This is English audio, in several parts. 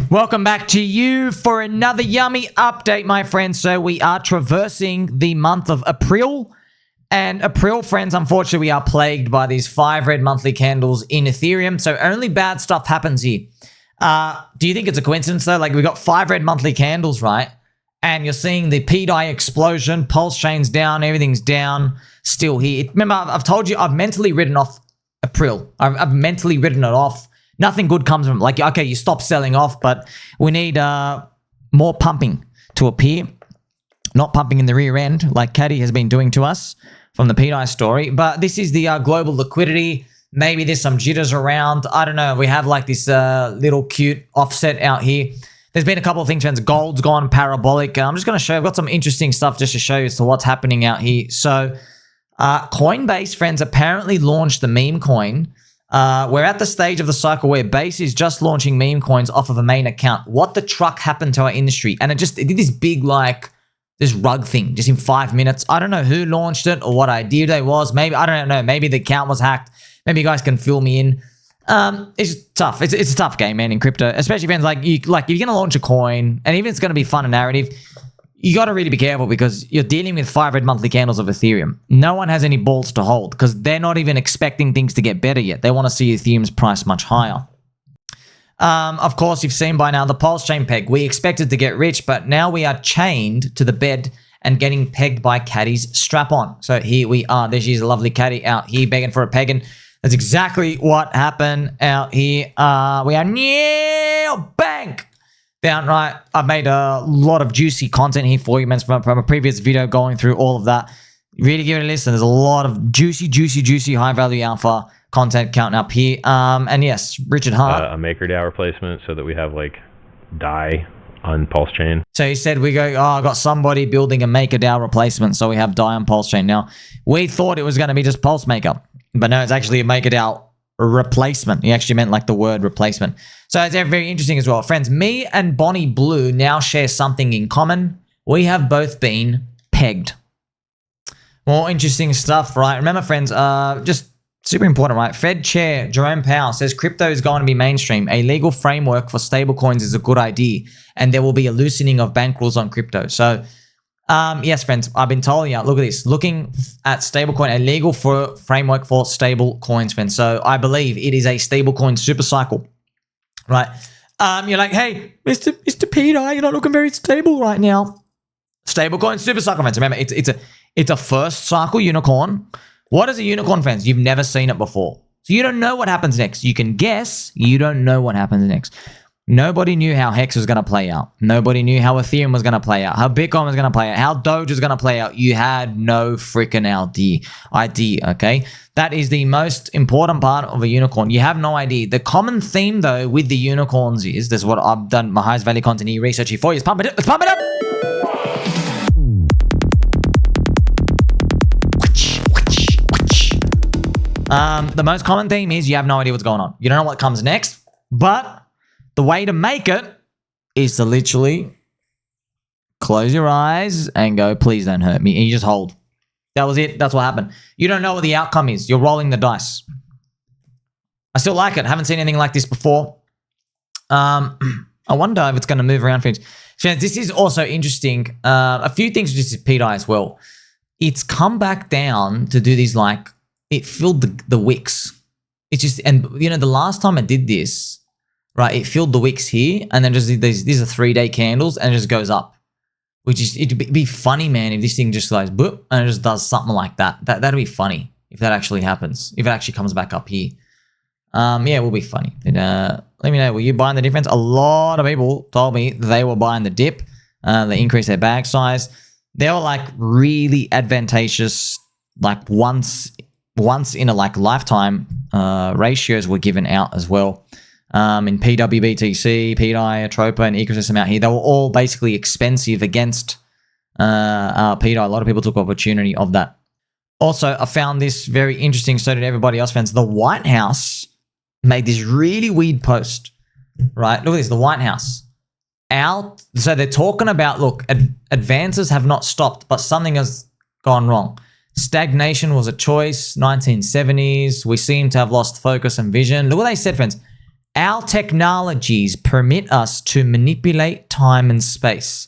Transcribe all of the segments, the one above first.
Welcome back to you for another yummy update, my friends. So we are traversing the month of April. And April, friends, unfortunately, we are plagued by these 5 red monthly candles in Ethereum. So only bad stuff happens here. Do you think it's a coincidence, though? Like, we got 5 red monthly candles, right? And you're seeing the pDAI explosion. PulseChain's down. Everything's down. Still here. Remember, I've told you, I've mentally written off April. I've mentally written it off. Nothing good comes from it. Like, okay, you stop selling off, but we need more pumping to appear. Not pumping in the rear end like Cattie has been doing to us from the pDAI story. But this is the global liquidity. Maybe there's some jitters around. I don't know. We have like this little cute offset out here. There's been a couple of things, friends. Gold's gone parabolic. I'm just going to show. I've got some interesting stuff just to show you as to what's happening out here. So Coinbase, friends, apparently launched the meme coin. We're at the stage of the cycle where Base is just launching meme coins off of a main account. What the truck happened to our industry? And it did this big, like, this rug thing just in 5 minutes. I don't know who launched it or what idea they was. Maybe, I don't know. Maybe the account was hacked. Maybe you guys can fill me in. It's tough. It's a tough game, man, in crypto. Especially fans like you're going to launch a coin, and even if it's going to be fun and narrative, you got to really be careful because you're dealing with 5 red monthly candles of Ethereum. No one has any balls to hold because they're not even expecting things to get better yet. They want to see Ethereum's price much higher. Of course, you've seen by now the PulseChain peg. We expected to get rich, but now we are chained to the bed and getting pegged by Cattie's strap-on. So here we are. There she is, a lovely Cattie out here begging for a peg. And that's exactly what happened out here. We are near bank. Downright, I've made a lot of juicy content here for you, man, from a previous video going through all of that. Really give it a listen. There's a lot of juicy, high-value alpha content counting up here. And yes, Richard Hart. A MakerDAO replacement so that we have, like, DAI on PulseChain. So he said we go, I got somebody building a MakerDAO replacement, so we have DAI on PulseChain. Now, we thought it was going to be just PulseMaker, but no, it's actually a MakerDAO replacement. He actually meant like the word replacement. So it's very interesting as well. Friends, me and Bonnie Blue now share something in common. We have both been pegged. More interesting stuff, right? Remember, friends, just super important, right? Fed Chair Jerome Powell says crypto is going to be mainstream. A legal framework for stablecoins is a good idea, and there will be a loosening of bank rules on crypto. So yes, friends, I've been telling you, look at this. Looking at stablecoin, a legal framework for stable coins, friends. So I believe it is a stablecoin supercycle, right? You're like, hey, Mr. pDAI, you're not looking very stable right now. Stablecoin supercycle, friends. Remember, it's a first cycle unicorn. What is a unicorn, friends? You've never seen it before. So you don't know what happens next. You can guess. You don't know what happens next. Nobody knew how Hex was going to play out. Nobody knew how Ethereum was going to play out, how Bitcoin was going to play out, how Doge was going to play out. You had no freaking idea, okay? That is the most important part of a unicorn. You have no idea. The common theme, though, with the unicorns is, this is what I've done my highest value content here research here for you. Let's pump it up. The most common theme is you have no idea what's going on. You don't know what comes next, but the way to make it is to literally close your eyes and go, please don't hurt me. And you just hold. That was it. That's what happened. You don't know what the outcome is. You're rolling the dice. I still like it. Haven't seen anything like this before. I wonder if it's going to move around. Friends, this is also interesting. A few things with this pDAI as well. It's come back down to do these, like, it filled the wicks. It's just, and you know, the last time I did this, right, it filled the wicks here, and then just these are 3-day candles, and it just goes up. Which is, it'd be funny, man, if this thing just goes boop, and it just does something like that. That'd be funny if that actually happens. If it actually comes back up here. Yeah, it will be funny. Let me know, were you buying the difference? A lot of people told me they were buying the dip. They increased their bag size. They were like really advantageous, like once in a like lifetime ratios were given out as well. In PWBTC, pDAI, Atropa, and ecosystem out here, they were all basically expensive against pDAI. A lot of people took opportunity of that. Also, I found this very interesting, so did everybody else, fans. The White House made this really weird post, right? Look at this, the White House. So they're talking about, look, advances have not stopped, but something has gone wrong. Stagnation was a choice, 1970s. We seem to have lost focus and vision. Look what they said, friends. Our technologies permit us to manipulate time and space.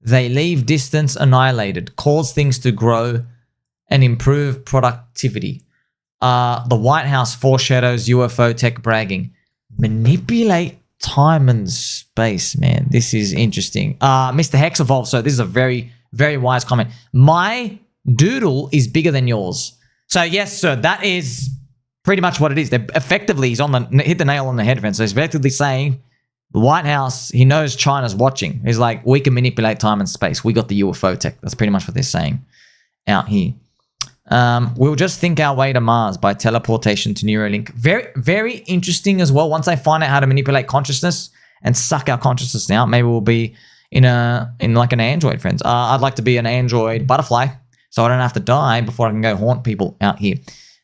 They leave distance annihilated, cause things to grow, and improve productivity. The White House foreshadows UFO tech bragging. Manipulate time and space, man. This is interesting. Mr. Hex evolved. So this is a very, very wise comment. My doodle is bigger than yours. So yes, sir, that is pretty much what it is. Effectively, he's hit the nail on the head, friends. So he's effectively saying the White House, he knows China's watching. He's like, we can manipulate time and space. We got the UFO tech. That's pretty much what they're saying out here. We'll just think our way to Mars by teleportation to Neuralink. Very, very interesting as well. Once they find out how to manipulate consciousness and suck our consciousness out, maybe we'll be in like an android, friends. I'd like to be an android butterfly, so I don't have to die before I can go haunt people out here.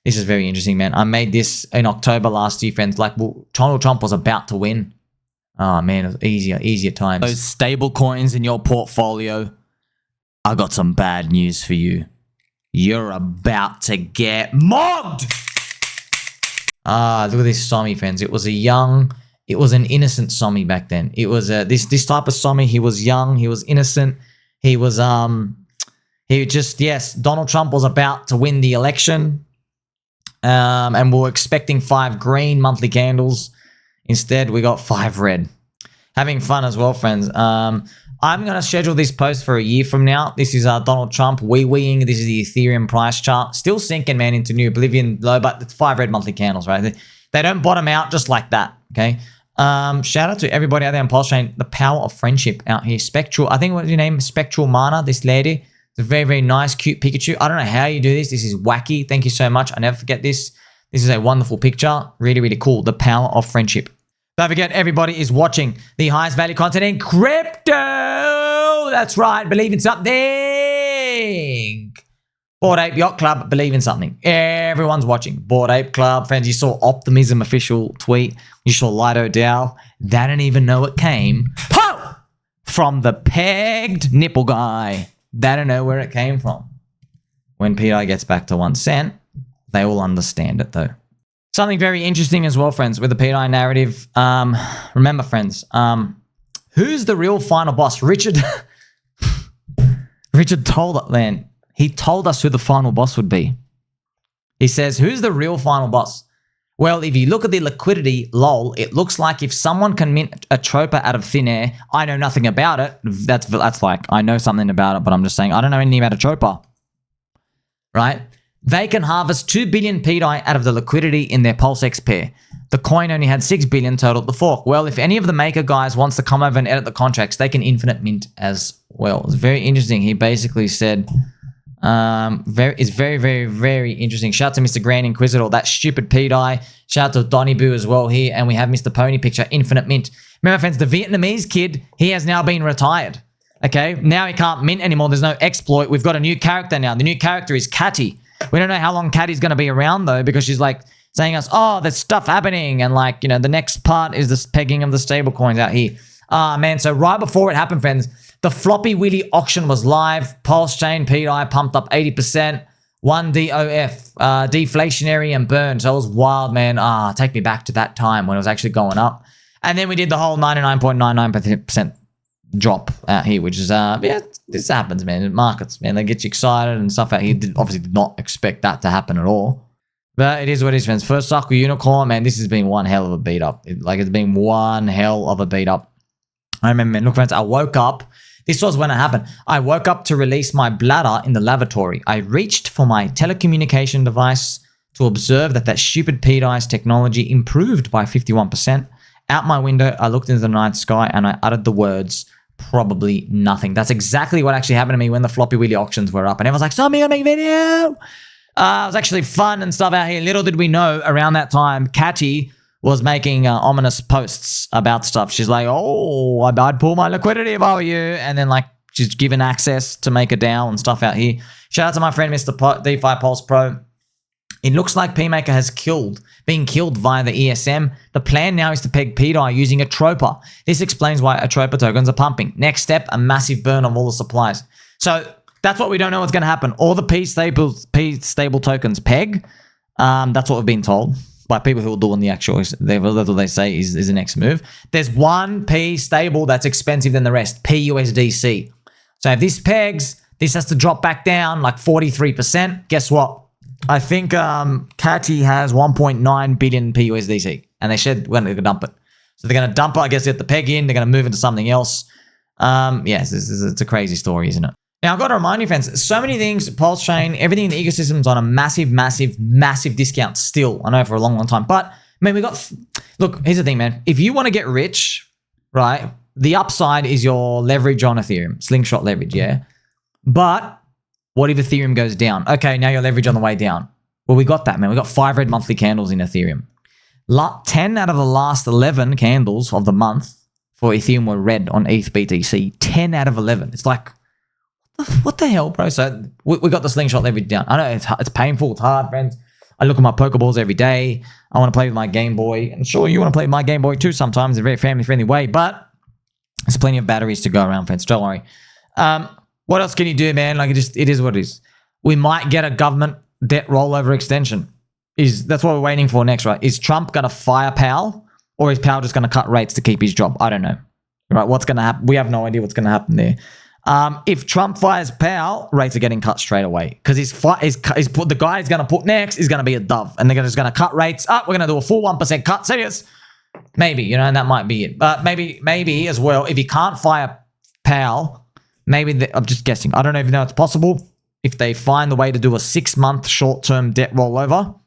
This is very interesting, man. I made this in October last year, friends. Like, Donald Trump was about to win. Oh, man, it was easier times. Those stable coins in your portfolio, I got some bad news for you. You're about to get mobbed! Look at this Somi, friends. It was an innocent Somi back then. It was this type of Somi. He was young. He was innocent. He was, yes, Donald Trump was about to win the election. And we were expecting 5 green monthly candles. Instead, we got 5 red. Having fun as well, friends. I'm going to schedule this post for a year from now. This is Donald Trump wee-weeing. This is the Ethereum price chart. Still sinking, man, into new oblivion low, but it's 5 red monthly candles, right? They don't bottom out just like that, okay? Shout out to everybody out there on PulseChain. The power of friendship out here. Spectral, I think what's your name? Spectral Mana, this lady. It's a very, very nice, cute Pikachu. I don't know how you do this. This is wacky. Thank you so much. I never forget this. This is a wonderful picture. Really, really cool. The power of friendship. Don't forget, everybody is watching the highest value content in crypto. That's right. Believe in something. Bored Ape Yacht Club, believe in something. Everyone's watching. Bored Ape Club. Friends, you saw Optimism official tweet. You saw Lido Dow. They don't even know it came from the pegged nipple guy. They don't know where it came from. When pDAI gets back to 1 cent, they will understand it though. Something very interesting as well, friends, with the pDAI narrative. Remember, friends, who's the real final boss? Richard told man, he told us who the final boss would be. He says, who's the real final boss? Well, if you look at the liquidity, lol, it looks like if someone can mint a troper out of thin air, I know nothing about it. That's like, I know something about it, but I'm just saying, I don't know anything about a troper. Right? They can harvest 2 billion pDAI out of the liquidity in their PulseX pair. The coin only had 6 billion total at the fork. Well, if any of the maker guys wants to come over and edit the contracts, they can infinite mint as well. It's very interesting. He basically said, it's very, very, very interesting. Shout out to Mr. Grand Inquisitor, that stupid pDAI. Shout out to Donny Boo as well here. And we have Mr. Pony Picture, infinite mint. Remember, friends, the Vietnamese kid, he has now been retired. Okay, now he can't mint anymore. There's no exploit. We've got a new character now. The new character is Cattie. We don't know how long Cattie's going to be around, though, because she's like saying us, oh, there's stuff happening. And like, you know, the next part is this pegging of the stablecoins out here. Man, so right before it happened, friends, the floppy Willy auction was live. PulseChain pDAI pumped up 80%. 1DOF, deflationary and burn. So it was wild, man. Take me back to that time when it was actually going up. And then we did the whole 99.99% drop out here, which is, yeah, this happens, man. Markets, man, they get you excited and stuff out here. Obviously did not expect that to happen at all. But it is what it is, friends. First cycle unicorn, man, this has been one hell of a beat up. It's been one hell of a beat up. I remember, man, look, friends, I woke up. This was when it happened. I woke up to release my bladder in the lavatory. I reached for my telecommunication device to observe that stupid pDAI's technology improved by 51%. Out my window, I looked into the night sky and I uttered the words, probably nothing. That's exactly what actually happened to me when the floppy Willy auctions were up. And everyone's like, so I'm going to make a video. It was actually fun and stuff out here. Little did we know, around that time, Cattie was making ominous posts about stuff. She's like, oh, I'd pull my liquidity if I were you. And then like she's given access to make a DAO and stuff out here. Shout out to my friend, Mr. DeFi Pulse Pro. It looks like PMaker has been killed via the ESM. The plan now is to peg pDAI using a troper. This explains why a troper tokens are pumping. Next step, a massive burn of all the supplies. So that's what we don't know what's going to happen. All the pStable tokens peg. That's what we've been told. by people who are doing the actual, that's what they say is the next move. There's one P stable that's expensive than the rest, PUSDC. So if this pegs, this has to drop back down like 43%. Guess what? I think Cattie has 1.9 billion PUSDC, and they said we're going to dump it. So they're going to dump it, I guess, get the peg in. They're going to move into something else. Yes, it's a crazy story, isn't it? Now, I've got to remind you, friends, so many things, PulseChain, everything in the ecosystem is on a massive, massive, massive discount still. I know for a long, long time. But, man, look, here's the thing, man. If you want to get rich, right, the upside is your leverage on Ethereum, slingshot leverage, yeah? But what if Ethereum goes down? Okay, now your leverage on the way down. Well, we got that, man. We got 5 red monthly candles in Ethereum. 10 out of the last 11 candles of the month for Ethereum were red on ETH BTC. 10 out of 11. It's like, what the hell, bro? So we got the slingshot leverage down. I know it's painful. It's hard, friends. I look at my Pokeballs every day. I want to play with my Game Boy. And sure, you want to play with my Game Boy too sometimes in a very family-friendly way. But there's plenty of batteries to go around, friends. Don't worry. What else can you do, man? Like, it is what it is. We might get a government debt rollover extension. That's what we're waiting for next, right? Is Trump going to fire Powell, or is Powell just going to cut rates to keep his job? I don't know. Right? What's going to happen? We have no idea what's going to happen there. If Trump fires Powell, rates are getting cut straight away because the guy he's going to put next is going to be a dove, and they're just going to cut rates. We're going to do a full 1% cut. Serious? Maybe, and that might be it. But maybe as well, if he can't fire Powell, maybe I'm just guessing. I don't even know if it's possible. If they find the way to do a 6-month short-term debt rollover,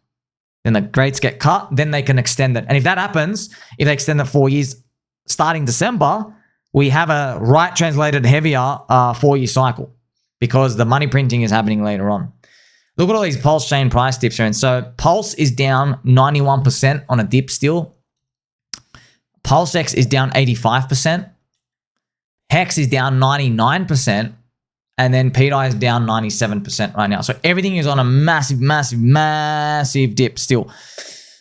then the rates get cut, then they can extend it. And if that happens, if they extend it 4 years starting December, we have a right translated heavier 4-year cycle because the money printing is happening later on. Look at all these PulseChain price dips, friends. So Pulse is down 91% on a dip still. PulseX is down 85%. Hex is down 99%. And then pDAI is down 97% right now. So everything is on a massive, massive, massive dip still.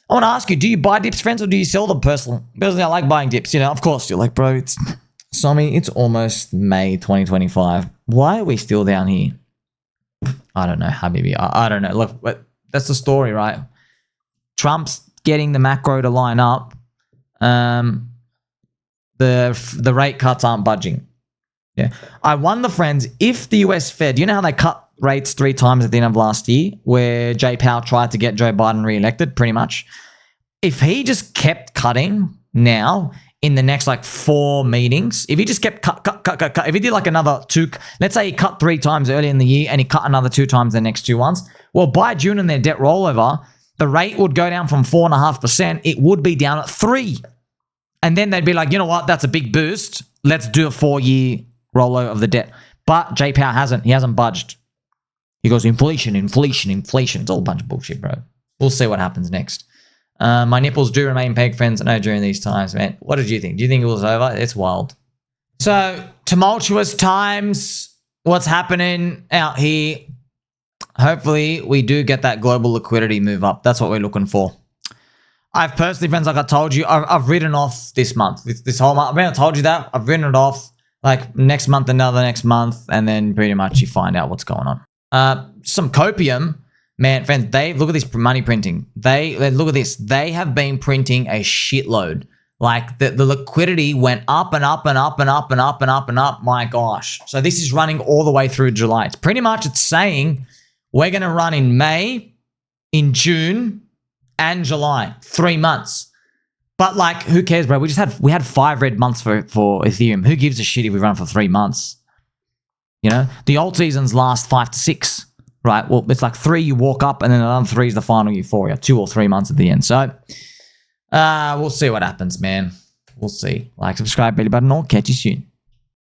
I want to ask you, do you buy dips, friends, or do you sell them personally? Personally, I like buying dips. Of course, you're like, bro, Somi, it's almost May 2025. Why are we still down here? I don't know, Habibi. I don't know. Look, that's the story, right? Trump's getting the macro to line up. The rate cuts aren't budging. Yeah. I wonder, friends, if the US Fed, you know how they cut rates 3 times at the end of last year, where Jay Powell tried to get Joe Biden reelected, pretty much. If he just kept cutting now in the next 4 meetings, if he just kept cut, if he did another 2, let's say he cut 3 times early in the year and he cut another 2 times the next 2 ones, well, by June in their debt rollover, the rate would go down from 4.5%. It would be down at 3. And then they'd be like, you know what? That's a big boost. Let's do a 4-year rollover of the debt. But Jay Powell hasn't. He hasn't budged. He goes, inflation, inflation, inflation. It's all a bunch of bullshit, bro. We'll see what happens next. My nipples do remain pegged, friends. I know during these times, man. What did you think? Do you think it was over? It's wild. So, tumultuous times. What's happening out here? Hopefully, we do get that global liquidity move up. That's what we're looking for. I've personally, friends, like I told you, I've written off this month. This whole month. I told you that. I've written it off. Next month, another next month, and then pretty much you find out what's going on. Some copium, man, friends, they look at this money printing. They look at this. They have been printing a shitload. The liquidity went up and up and up and up and up and up and up. My gosh. So this is running all the way through July. It's pretty much, it's saying we're going to run in May, in June, and July. 3 months. But who cares, bro? We had 5 red months for Ethereum. Who gives a shit if we run for 3 months? The old seasons last 5 to 6, right? Well, it's 3 you walk up, and then another 3 is the final euphoria. 2 or 3 months at the end. So, we'll see what happens, man. We'll see. Subscribe, belly button, or catch you soon.